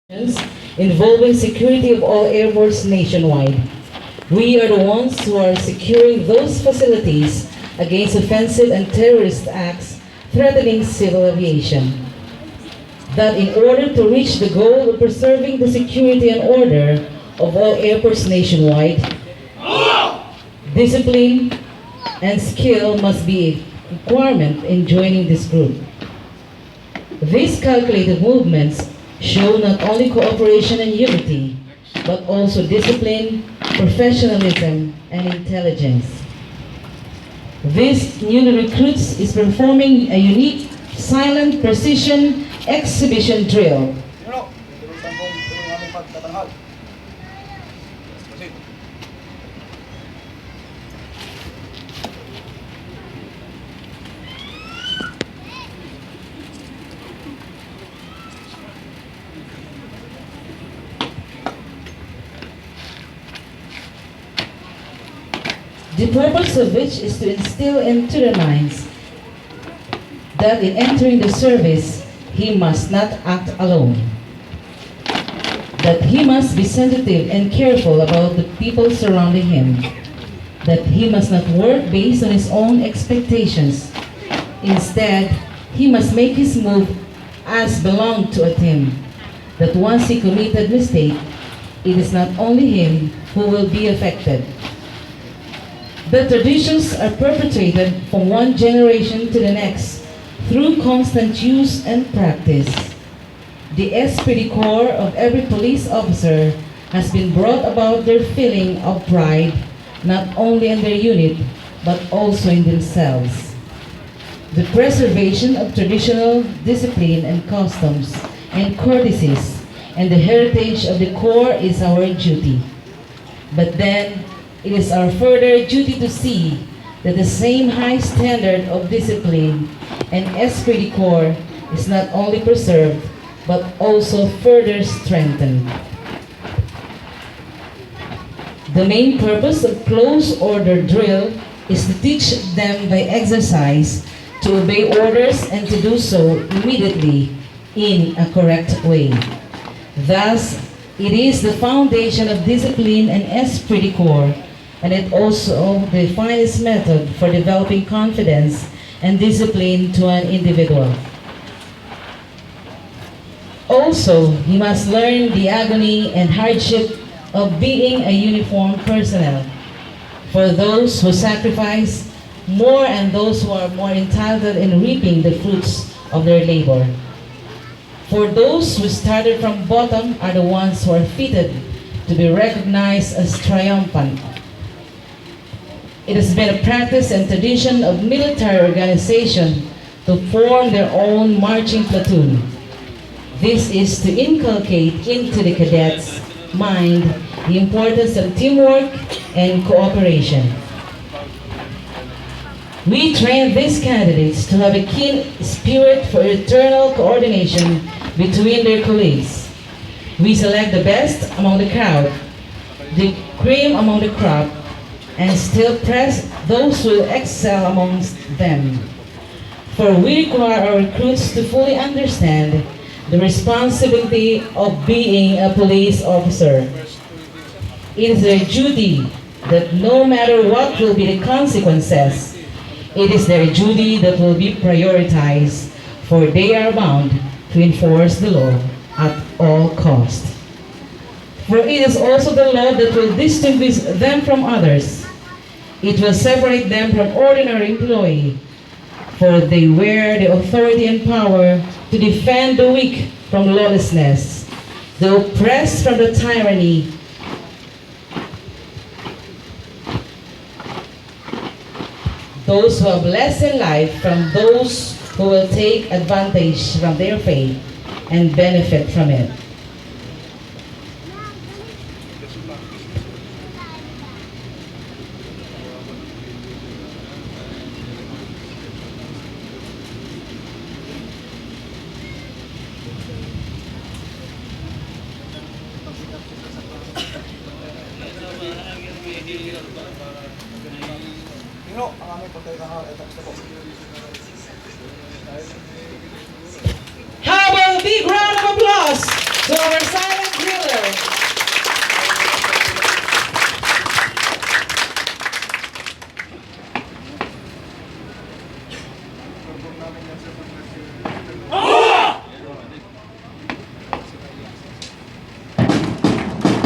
involving security of all airports nationwide. We are the ones who are securing those facilities against offensive and terrorist acts threatening civil aviation. That in order to reach the goal of preserving the security and order of all airports nationwide, discipline and skill must be a requirement in joining this group. These calculated movements show not only cooperation and unity, but also discipline, professionalism, and intelligence. This newly recruits is performing a unique silent precision exhibition drill. The purpose of which is to instill into their minds that in entering the service, he must not act alone. That he must be sensitive and careful about the people surrounding him. That he must not work based on his own expectations. Instead, he must make his move as belong to a team. That once he committed mistake, it is not only him who will be affected. The traditions are perpetuated from one generation to the next through constant use and practice. The esprit de corps of every police officer has been brought about their feeling of pride, not only in their unit, but also in themselves. The preservation of traditional discipline and customs and courtesies and the heritage of the corps is our duty. But then, it is our further duty to see that the same high standard of discipline and esprit de corps is not only preserved, but also further strengthened. The main purpose of close order drill is to teach them by exercise to obey orders and to do so immediately in a correct way. Thus, it is the foundation of discipline and esprit de corps, and it also the finest method for developing confidence and discipline to an individual. Also, he must learn the agony and hardship of being a uniformed personnel. For those who sacrifice more and those who are more entitled in reaping the fruits of their labor. For those who started from bottom are the ones who are fitted to be recognized as triumphant. It has been a practice and tradition of military organization to form their own marching platoon. This is to inculcate into the cadets' mind the importance of teamwork and cooperation. We train these candidates to have a keen spirit for eternal coordination between their colleagues. We select the best among the crowd, the cream among the crop, and still press those who will excel amongst them. For we require our recruits to fully understand the responsibility of being a police officer. It is their duty that no matter what will be the consequences, it is their duty that will be prioritized, for they are bound to enforce the law at all costs. For it is also the law that will distinguish them from others. It will separate them from ordinary employee, for they wear the authority and power to defend the weak from lawlessness, the oppressed from the tyranny, those who have less in life from those who will take advantage from their faith and benefit from it. How about a big round of applause to our namin yan, sir.